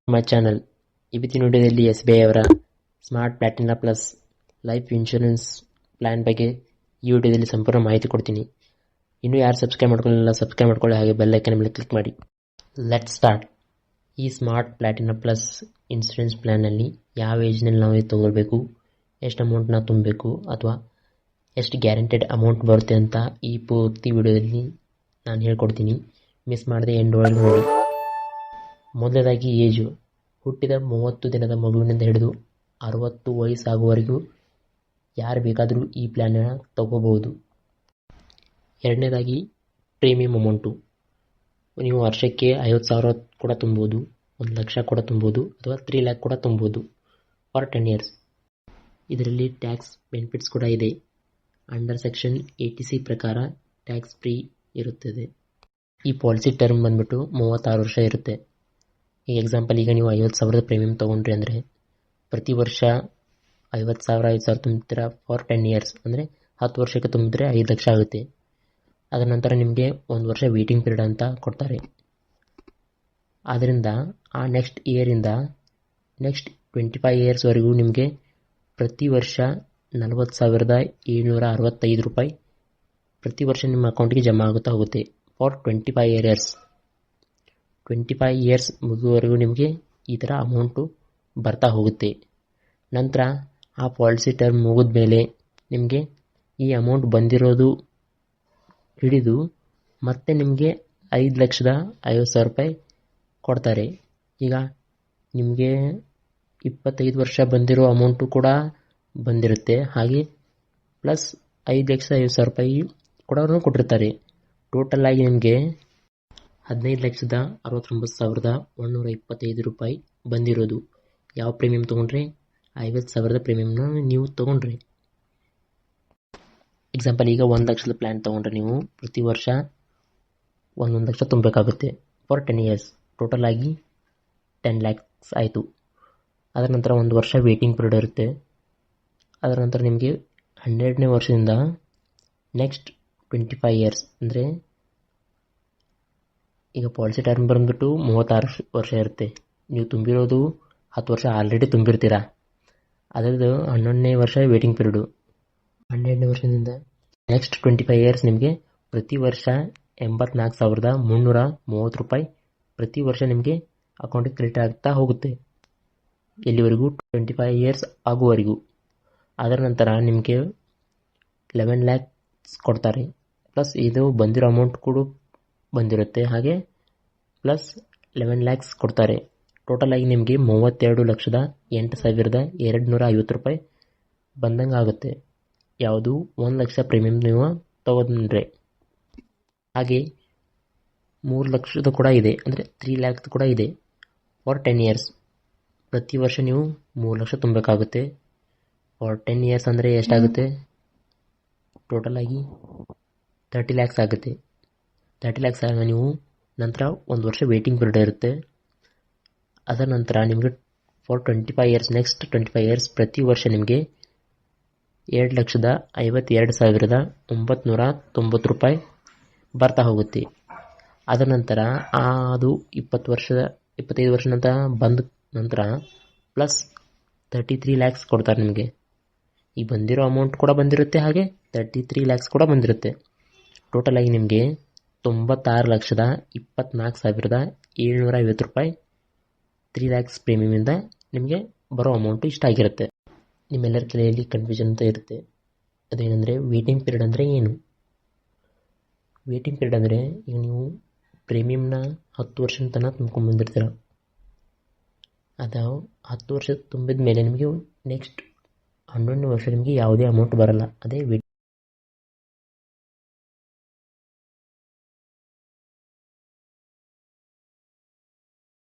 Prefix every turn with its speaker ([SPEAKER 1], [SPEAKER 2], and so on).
[SPEAKER 1] My channel. ಇವತ್ತಿನ ವಿಡಿಯೋದಲ್ಲಿ SBI ಅವರ smart Platina plus life insurance plan ಬಗ್ಗೆ ಈ ವಿಡಿಯೋದಲ್ಲಿ ಸಂಪೂರ್ಣ ಮಾಹಿತಿ ಕೊಡ್ತೀನಿ. ಇನ್ನೂ ಯಾರು ಸಬ್ಸ್ಕ್ರೈಬ್ ಮಾಡ್ಕೊಳ್ಳಿಲ್ಲ ಸಬ್ಸ್ಕ್ರೈಬ್ ಮಾಡ್ಕೊಳ್ಳಿ, ಹಾಗೆ ಬೆಲ್ ಐಕಾನ್ ಮೇಲೆ ಕ್ಲಿಕ್ ಮಾಡಿ. Let's start. ಈ ಸ್ಮಾರ್ಟ್ ಪ್ಲಾಟಿನಾ ಪ್ಲಸ್ ಇನ್ಶೂರೆನ್ಸ್ ಪ್ಲಾನಲ್ಲಿ ಯಾವ ಏಜ್ನಲ್ಲಿ ನಾವು ತೊಗೊಳ್ಬೇಕು, ಎಷ್ಟು ಅಮೌಂಟ್ನ ತುಂಬಬೇಕು ಅಥವಾ ಎಷ್ಟು ಗ್ಯಾರಂಟೆಡ್ ಅಮೌಂಟ್ ಬರುತ್ತೆ ಅಂತ ಈ ಪೂರ್ತಿ ವಿಡಿಯೋದಲ್ಲಿ ನಾನು ಹೇಳ್ಕೊಡ್ತೀನಿ. ಮಿಸ್ ಮಾಡದೆ ಎಂಡ್ ಒಳಗೆ ನೋಡಿ. ಮೊದಲನೇದಾಗಿ ಏಜು. ಹುಟ್ಟಿದ 30 ದಿನದ ಮಗುವಿನಿಂದ ಹಿಡಿದು 60 ವಯಸ್ಸಾಗುವವರೆಗೂ ಯಾರು ಬೇಕಾದರೂ ಈ ಪ್ಲ್ಯಾನ್ನ ತಗೋಬಹುದು. ಎರಡನೇದಾಗಿ ಪ್ರೀಮಿಯಂ ಅಮೌಂಟು. ನೀವು ವರ್ಷಕ್ಕೆ 50,000 ಕೂಡ ತುಂಬೋದು, 1 ಲಕ್ಷ ಕೂಡ ತುಂಬೋದು ಅಥವಾ 3 ಲ್ಯಾಕ್ ಕೂಡ ತುಂಬೋದು ಫಾರ್ 10 ಇಯರ್ಸ್. ಇದರಲ್ಲಿ ಟ್ಯಾಕ್ಸ್ ಬೆನಿಫಿಟ್ಸ್ ಕೂಡ ಇದೆ. ಅಂಡರ್ ಸೆಕ್ಷನ್ 80C ಪ್ರಕಾರ ಟ್ಯಾಕ್ಸ್ ಫ್ರೀ ಇರುತ್ತದೆ. ಈ ಪಾಲಿಸಿ ಟರ್ಮ್ ಬಂದ್ಬಿಟ್ಟು 36 ವರ್ಷ ಇರುತ್ತೆ. ಈಗ ಎಕ್ಸಾಂಪಲ್, ಈಗ ನೀವು 50,000 ಪ್ರೀಮಿಯಂ ತೊಗೊಂಡ್ರಿ ಅಂದರೆ ಪ್ರತಿ ವರ್ಷ 50,000 ತುಂಬ್ತೀರಾ ಫಾರ್ 10 ಇಯರ್ಸ್, ಅಂದರೆ 10 ವರ್ಷಕ್ಕೆ ತುಂಬಿದ್ರೆ 5 ಲಕ್ಷ ಆಗುತ್ತೆ. ಅದರ ನಂತರ ನಿಮಗೆ 1 ವರ್ಷ ವೇಟಿಂಗ್ ಪೀರಿಯಡ್ ಅಂತ ಕೊಡ್ತಾರೆ. ಆದ್ದರಿಂದ ಆ ನೆಕ್ಸ್ಟ್ ಇಯರಿಂದ ನೆಕ್ಸ್ಟ್ 25 ಇಯರ್ಸ್ವರೆಗೂ ನಿಮಗೆ ಪ್ರತಿ ವರ್ಷ 40,765 ರೂಪಾಯಿ ಪ್ರತಿ ವರ್ಷ ನಿಮ್ಮ ಅಕೌಂಟಿಗೆ ಜಮಾ ಆಗುತ್ತಾ ಹೋಗುತ್ತೆ ಫಾರ್ 25 ಇಯರ್ಸ್. 25 ಇಯರ್ಸ್ ಮುಗಿಯುವವರೆಗೂ ನಿಮಗೆ ಈ ಥರ ಅಮೌಂಟು ಬರ್ತಾ ಹೋಗುತ್ತೆ. ನಂತರ ಆ ಪಾಲಿಸಿ ಟರ್ಮ್ ಮುಗಿದ ಮೇಲೆ ನಿಮಗೆ ಈ ಅಮೌಂಟ್ ಬಂದಿರೋದು ಹಿಡಿದು ಮತ್ತೆ ನಿಮಗೆ 5,50,000 ರೂಪಾಯಿ ಕೊಡ್ತಾರೆ. ಈಗ ನಿಮಗೆ 25 ವರ್ಷ ಬಂದಿರೋ ಅಮೌಂಟು ಕೂಡ ಬಂದಿರುತ್ತೆ, ಹಾಗೆ ಪ್ಲಸ್ 5,50,000 ರೂಪಾಯಿ ಕೂಡ ಕೊಟ್ಟಿರ್ತಾರೆ. ಟೋಟಲ್ ಆಗಿ ನಿಮಗೆ 15,69,125 ರೂಪಾಯಿ ಬಂದಿರೋದು. ಯಾವ ಪ್ರೀಮಿಯಂ ತೊಗೊಂಡ್ರೆ 50,000 ಪ್ರೀಮಿಯಂನ ನೀವು ತೊಗೊಂಡ್ರಿ. ಎಕ್ಸಾಂಪಲ್, ಈಗ 1 ಲಕ್ಷದ ಪ್ಲ್ಯಾನ್ ತೊಗೊಂಡ್ರೆ ನೀವು ಪ್ರತಿ ವರ್ಷ 1 ಲಕ್ಷ ತುಂಬಬೇಕಾಗುತ್ತೆ ಫಾರ್ 10 ಇಯರ್ಸ್. ಟೋಟಲ್ ಆಗಿ 10 ಲ್ಯಾಕ್ಸ್ ಆಯಿತು. ಅದರ ನಂತರ 1 ವರ್ಷ ವೇಟಿಂಗ್ ಪೀರಿಯಡ್ ಇರುತ್ತೆ. ಅದರ ನಂತರ ನಿಮಗೆ 12ನೇ ವರ್ಷದಿಂದ ನೆಕ್ಸ್ಟ್ 25 ಇಯರ್ಸ್, ಅಂದರೆ ಈಗ ಪಾಲಿಸಿ ಟರ್ಮ್ ಬಂದ್ಬಿಟ್ಟು 36 ವರ್ಷ ಇರುತ್ತೆ. ನೀವು ತುಂಬಿರೋದು 10 ವರ್ಷ ಆಲ್ರೆಡಿ ತುಂಬಿರ್ತೀರ. ಅದರದ್ದು 11ನೇ ವರ್ಷ ವೇಟಿಂಗ್ ಪೀರಿಯಡು. 12ನೇ ವರ್ಷದಿಂದ ನೆಕ್ಸ್ಟ್ 25 ಇಯರ್ಸ್ ನಿಮಗೆ ಪ್ರತಿ ವರ್ಷ 84,330 ರೂಪಾಯಿ ಪ್ರತಿ ವರ್ಷ ನಿಮಗೆ ಅಕೌಂಟಿಗೆ ಕ್ರೆಡಿಟ್ ಆಗ್ತಾ ಹೋಗುತ್ತೆ. ಎಲ್ಲಿವರೆಗೂ 25 ಇಯರ್ಸ್ ಆಗುವವರೆಗೂ. ಅದರ ನಂತರ ನಿಮಗೆ 11 ಲ್ಯಾಕ್ಸ್ ಕೊಡ್ತಾರೆ. ಪ್ಲಸ್ ಇದು ಬಂದಿರೋ ಅಮೌಂಟ್ ಕೂಡ ಬಂದಿರುತ್ತೆ, ಹಾಗೆ ಪ್ಲಸ್ 11 ಲ್ಯಾಕ್ಸ್ ಕೊಡ್ತಾರೆ. ಟೋಟಲ್ ಆಗಿ ನಿಮಗೆ 32,08,250 ರೂಪಾಯಿ ಬಂದಂಗೆ ಆಗುತ್ತೆ. ಯಾವುದು 1 ಲಕ್ಷ ಪ್ರೀಮಿಯಂ ನೀವು ತಗೊಂಡ್ರೆ. ಹಾಗೆ 3 ಲಕ್ಷದ ಕೂಡ ಇದೆ, ಅಂದರೆ 3 ಲ್ಯಾಕ್ಸ್ ಕೂಡ ಇದೆ ಫಾರ್ 10 ಇಯರ್ಸ್. ಪ್ರತಿ ವರ್ಷ ನೀವು 3 ಲಕ್ಷ ತುಂಬಬೇಕಾಗುತ್ತೆ ಫಾರ್ 10 ಇಯರ್ಸ್. ಅಂದರೆ ಎಷ್ಟಾಗುತ್ತೆ? ಟೋಟಲ್ ಆಗಿ 30 ಲ್ಯಾಕ್ಸ್ ಆಗುತ್ತೆ. 30 ಲ್ಯಾಕ್ಸ್ ಆಗ ನೀವು ನಂತರ 1 ವರ್ಷ ವೇಟಿಂಗ್ ಪೀರಿಯಡ್ ಇರುತ್ತೆ. ಅದರ ನಂತರ ನಿಮಗೆ ಫಾರ್ 25 ಇಯರ್ಸ್ ನೆಕ್ಸ್ಟ್ 25 ಇಯರ್ಸ್ ಪ್ರತಿ ವರ್ಷ ನಿಮಗೆ 7,52,990 ರೂಪಾಯಿ ಬರ್ತಾ ಹೋಗುತ್ತೆ. ಅದರ ನಂತರ ಅದು 25 ವರ್ಷ ನಂತರ ಬಂದ ನಂತರ ಪ್ಲಸ್ 33 ಲ್ಯಾಕ್ಸ್ ಕೊಡ್ತಾರೆ ನಿಮಗೆ. ಈ ಬಂದಿರೋ ಅಮೌಂಟ್ ಕೂಡ ಬಂದಿರುತ್ತೆ, ಹಾಗೆ 33 ಲ್ಯಾಕ್ಸ್ ಕೂಡ ಬಂದಿರುತ್ತೆ. ಟೋಟಲ್ ಆಗಿ ನಿಮಗೆ 96,24,750 ರೂಪಾಯಿ 3 ಲ್ಯಾಕ್ಸ್ ಪ್ರೀಮಿಯಮಿಂದ ನಿಮಗೆ ಬರೋ ಅಮೌಂಟು ಇಷ್ಟ ಆಗಿರುತ್ತೆ. ನಿಮ್ಮೆಲ್ಲರ ತಲೆಯಲ್ಲಿ ಕನ್ಫ್ಯೂಷನ್ ಅಂತ ಇರುತ್ತೆ. ಅದೇನೆಂದರೆ ವೇಟಿಂಗ್ ಪೀರಿಯಡ್ ಅಂದರೆ ಏನು? ವೇಟಿಂಗ್ ಪೀರಿಯಡ್ ಅಂದರೆ ಈಗ ನೀವು ಪ್ರೀಮಿಯಮ್ನ 10 ವರ್ಷದ ತನಕ ತುಂಬ್ಕೊಂಡ್ಬಂದಿರ್ತೀರ. ಅದು 10 ವರ್ಷ ತುಂಬಿದ ಮೇಲೆ ನಿಮಗೆ ನೆಕ್ಸ್ಟ್ 11ನೇ ವರ್ಷ ನಿಮಗೆ ಯಾವುದೇ ಅಮೌಂಟ್ ಬರಲ್ಲ. ಅದೇ